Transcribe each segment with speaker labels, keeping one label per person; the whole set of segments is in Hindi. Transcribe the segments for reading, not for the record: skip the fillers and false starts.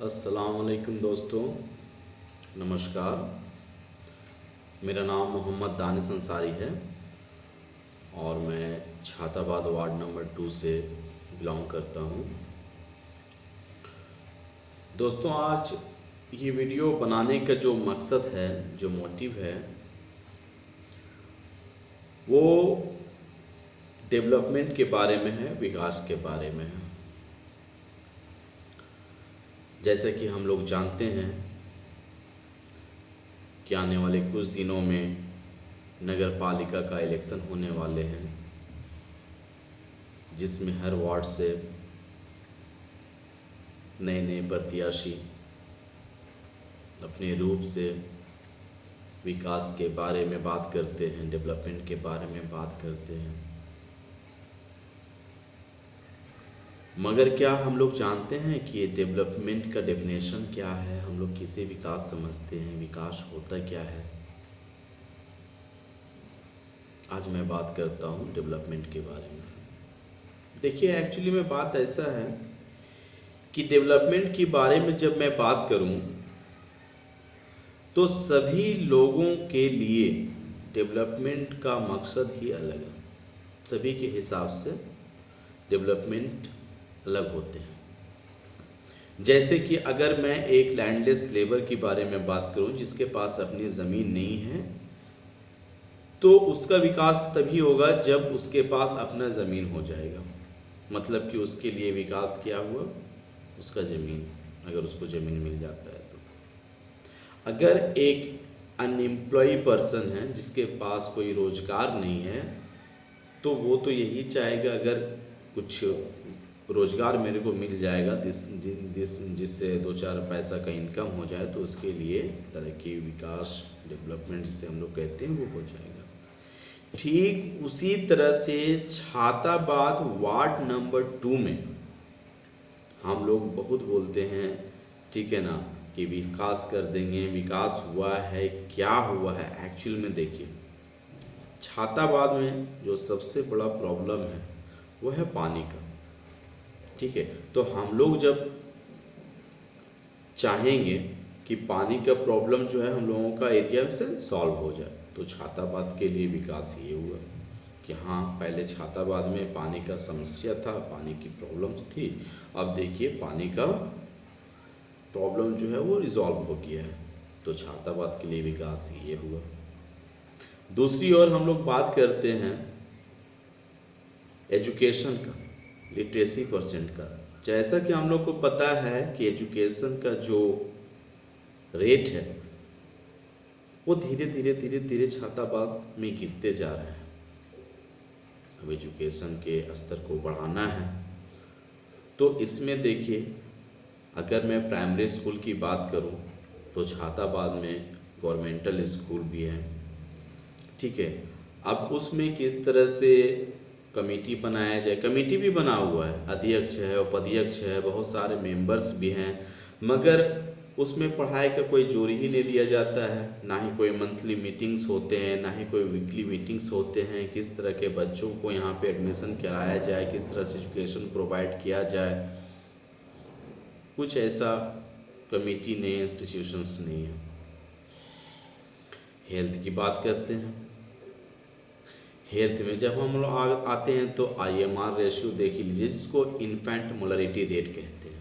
Speaker 1: अस्सलाम वालेकुम दोस्तों, नमस्कार। मेरा नाम मोहम्मद दानिश अंसारी है और मैं छाताबाद वार्ड नंबर 2 से बिलोंग करता हूँ। दोस्तों, आज ये वीडियो बनाने का जो मकसद है, जो मोटिव है, वो डेवलपमेंट के बारे में है, विकास के बारे में है। जैसे कि हम लोग जानते हैं कि आने वाले कुछ दिनों में नगर पालिका का इलेक्शन होने वाले हैं, जिसमें हर वार्ड से नए नए प्रत्याशी अपने रूप से विकास के बारे में बात करते हैं, डेवलपमेंट के बारे में बात करते हैं। मगर क्या हम लोग जानते हैं कि ये डेवलपमेंट का डेफिनेशन क्या है? हम लोग किसे विकास समझते हैं? विकास होता क्या है? आज मैं बात करता हूँ डेवलपमेंट के बारे में। देखिए, एक्चुअली में बात ऐसा है कि डेवलपमेंट के बारे में जब मैं बात करूँ तो सभी लोगों के लिए डेवलपमेंट का मकसद ही अलग है। सभी के हिसाब से डेवलपमेंट अलग होते हैं। जैसे कि अगर मैं एक लैंडलेस लेबर के बारे में बात करूं, जिसके पास अपनी ज़मीन नहीं है, तो उसका विकास तभी होगा जब उसके पास अपना ज़मीन हो जाएगा। मतलब कि उसके लिए विकास क्या हुआ? उसका ज़मीन, अगर उसको ज़मीन मिल जाता है तो। अगर एक अनएम्प्लॉय पर्सन है जिसके पास कोई रोज़गार नहीं है, तो वो तो यही चाहेगा अगर कुछ रोज़गार मेरे को मिल जाएगा जिससे 2-4 पैसा का इनकम हो जाए, तो उसके लिए तरक्की, विकास, डेवलपमेंट जिसे हम लोग कहते हैं, वो हो जाएगा। ठीक उसी तरह से छाताबाद वार्ड नंबर 2 में हम लोग बहुत बोलते हैं, ठीक है ना, कि विकास कर देंगे, विकास हुआ है, क्या हुआ है? एक्चुअल में देखिए, छाताबाद में जो सबसे बड़ा प्रॉब्लम है वो है पानी का। ठीक है, तो हम लोग जब चाहेंगे कि पानी का प्रॉब्लम जो है हम लोगों का एरिया से सॉल्व हो जाए, तो छाताबाद के लिए विकास ये हुआ कि हाँ, पहले छाताबाद में पानी का समस्या था, पानी की प्रॉब्लम्स थी। अब देखिए, पानी का प्रॉब्लम जो है वो रिजॉल्व हो गया है, तो छाताबाद के लिए विकास ये हुआ। दूसरी ओर हम लोग बात करते हैं एजुकेशन का, लिटरेसी परसेंट का। जैसा कि हम लोग को पता है कि एजुकेशन का जो रेट है वो धीरे धीरे छाताबाद में गिरते जा रहे हैं। अब एजुकेशन के स्तर को बढ़ाना है, तो इसमें देखिए, अगर मैं प्राइमरी स्कूल की बात करूं तो छाताबाद में गवर्नमेंटल स्कूल भी है। ठीक है, अब उसमें किस तरह से कमेटी बनाया जाए? कमेटी भी बना हुआ है, अध्यक्ष है, उपाध्यक्ष है, बहुत सारे मेंबर्स भी हैं, मगर उसमें पढ़ाई का कोई जोर ही नहीं दिया जाता है। ना ही कोई मंथली मीटिंग्स होते हैं, ना ही कोई वीकली मीटिंग्स होते हैं। किस तरह के बच्चों को यहाँ पे एडमिशन कराया जाए, किस तरह से एजुकेशन प्रोवाइड किया जाए, कुछ ऐसा कमेटी नहीं, इंस्टीट्यूशंस नहीं है। हेल्थ की बात करते हैं। हेल्थ में जब हम लोग आते हैं तो IMR रेशियो देख लीजिए, जिसको इन्फेंट मोलरिटी रेट कहते हैं।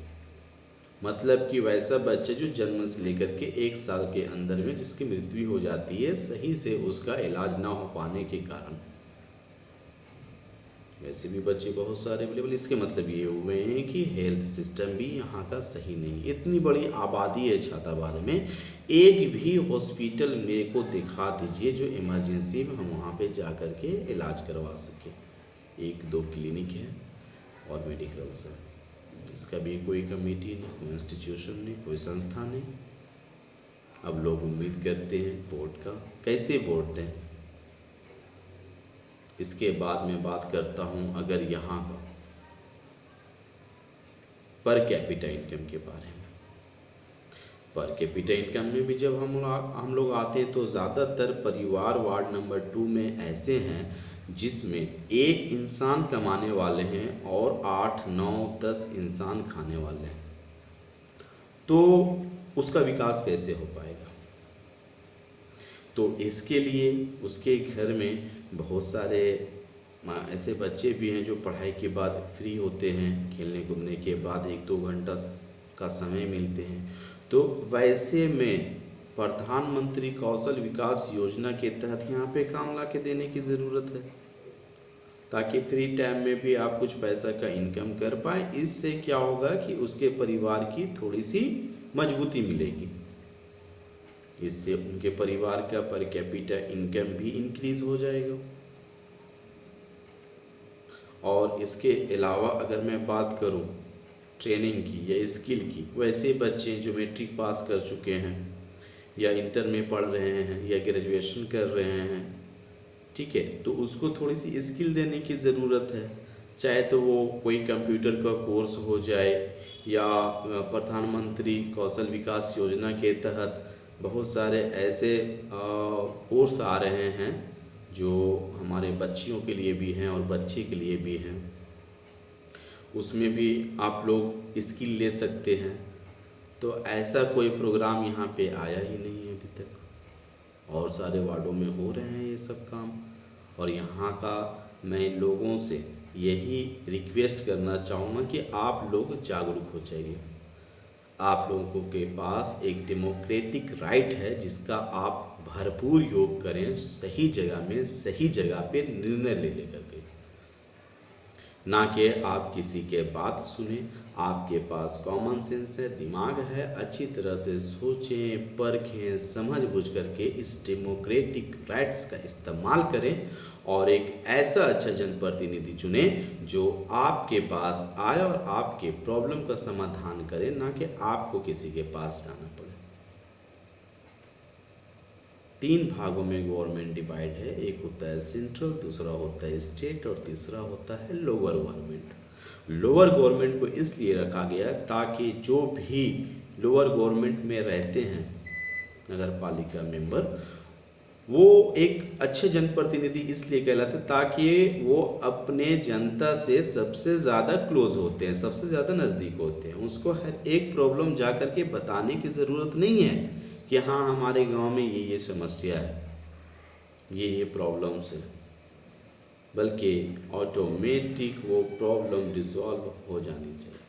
Speaker 1: मतलब कि वैसा बच्चा जो जन्म से लेकर के 1 साल के अंदर में जिसकी मृत्यु हो जाती है, सही से उसका इलाज ना हो पाने के कारण। वैसे भी बच्चे बहुत सारे अवेलेबल। इसके मतलब ये हुए हैं कि हेल्थ सिस्टम भी यहाँ का सही नहीं। इतनी बड़ी आबादी है छाताबाद में, एक भी हॉस्पिटल मेरे को दिखा दीजिए जो इमरजेंसी में हम वहाँ पे जा कर के इलाज करवा सके। 1-2 क्लिनिक है और मेडिकल्स हैं, इसका भी कोई कमेटी नहीं, कोई इंस्टीट्यूशन नहीं, कोई संस्था नहीं। अब लोग उम्मीद करते हैं वोट का, कैसे वोट दें? इसके बाद मैं बात करता हूँ अगर यहाँ का पर कैपिटा इनकम के बारे में। पर कैपिटा इनकम में भी जब हम लोग आते हैं तो ज़्यादातर परिवार वार्ड नंबर 2 में ऐसे हैं जिसमें 1 इंसान कमाने वाले हैं और 8, 9, 10 इंसान खाने वाले हैं। तो उसका विकास कैसे हो पाएगा। तो इसके लिए उसके घर में बहुत सारे ऐसे बच्चे भी हैं जो पढ़ाई के बाद फ्री होते हैं, खेलने कूदने के बाद 1-2 घंटा का समय मिलते हैं। तो वैसे में प्रधानमंत्री कौशल विकास योजना के तहत यहाँ पे काम ला के देने की ज़रूरत है, ताकि फ्री टाइम में भी आप कुछ पैसा का इनकम कर पाए। इससे क्या होगा कि उसके परिवार की थोड़ी सी मजबूती मिलेगी, इससे उनके परिवार का पर कैपिटा इनकम भी इंक्रीज हो जाएगा। और इसके अलावा अगर मैं बात करूं ट्रेनिंग की या स्किल की, वैसे बच्चे जो मैट्रिक पास कर चुके हैं या इंटर में पढ़ रहे हैं या ग्रेजुएशन कर रहे हैं, ठीक है, तो उसको थोड़ी सी स्किल देने की ज़रूरत है। चाहे तो वो कोई कंप्यूटर का कोर्स हो जाए, या प्रधानमंत्री कौशल विकास योजना के तहत बहुत सारे ऐसे कोर्स आ रहे हैं जो हमारे बच्चियों के लिए भी हैं और बच्चे के लिए भी हैं। उसमें भी आप लोग स्किल ले सकते हैं। तो ऐसा कोई प्रोग्राम यहाँ पे आया ही नहीं है अभी तक, और सारे वार्डों में हो रहे हैं ये सब काम। और यहाँ का मैं लोगों से यही रिक्वेस्ट करना चाहूँगा कि आप लोग जागरूक हो जाइए। आप लोगों के पास एक डेमोक्रेटिक राइट है जिसका आप भरपूर योग करें, सही जगह में सही जगह पे निर्णय ले लेकर के, ना कि आप किसी के बात सुने। आपके पास कॉमन सेंस है, दिमाग है, अच्छी तरह से सोचें, परखें, समझ बुझ करके इस डेमोक्रेटिक राइट्स का इस्तेमाल करें और एक ऐसा अच्छा जनप्रतिनिधि चुने जो आपके पास आए और आपके प्रॉब्लम का समाधान करे, ना कि आपको किसी के पास जाना पड़े। 3 भागों में गवर्नमेंट डिवाइड है, एक होता है सेंट्रल, दूसरा होता है स्टेट और तीसरा होता है लोअर गवर्नमेंट। लोअर गवर्नमेंट को इसलिए रखा गया ताकि जो भी लोअर गवर्नमेंट में रहते हैं नगर पालिका मेंबर, वो एक अच्छे जनप्रतिनिधि इसलिए कहलाते ताकि वो अपने जनता से सबसे ज़्यादा क्लोज होते हैं, सबसे ज़्यादा नज़दीक होते हैं। उसको हर एक प्रॉब्लम जा कर के बताने की ज़रूरत नहीं है कि हाँ हमारे गांव में ये समस्या है, ये प्रॉब्लम्स है, बल्कि ऑटोमेटिक वो प्रॉब्लम रिजॉल्व हो जानी चाहिए।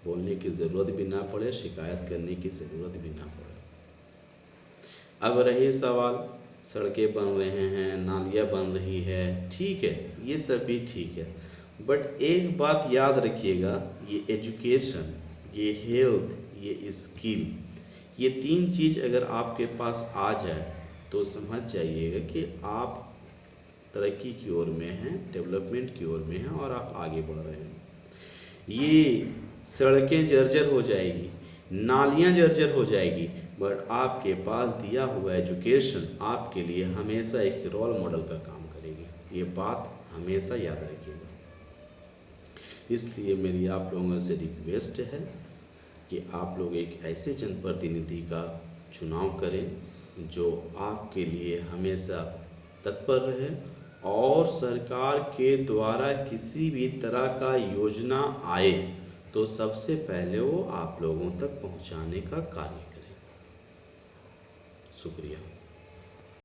Speaker 1: बोलने की ज़रूरत भी ना पड़े, शिकायत करने की ज़रूरत भी ना पड़े। अब रही सवाल, सड़कें बन रहे हैं, नालियाँ बन रही है, ठीक है, ये सब भी ठीक है, बट एक बात याद रखिएगा, ये एजुकेशन, ये हेल्थ, ये स्किल, ये 3 चीज़ अगर आपके पास आ जाए तो समझ जाइएगा कि आप तरक्की की ओर में हैं, डेवलपमेंट की ओर में हैं और आप आगे बढ़ रहे हैं। ये सड़कें जर्जर हो जाएगी, नालियाँ जर्जर हो जाएगी, बट आपके पास दिया हुआ एजुकेशन आपके लिए हमेशा एक रोल मॉडल का काम करेगी। ये बात हमेशा याद रखिएगा। इसलिए मेरी आप लोगों से रिक्वेस्ट है कि आप लोग एक ऐसे जनप्रतिनिधि का चुनाव करें जो आपके लिए हमेशा तत्पर रहे और सरकार के द्वारा किसी भी तरह का योजना आए तो सबसे पहले वो आप लोगों तक पहुंचाने का कार्य करें। शुक्रिया।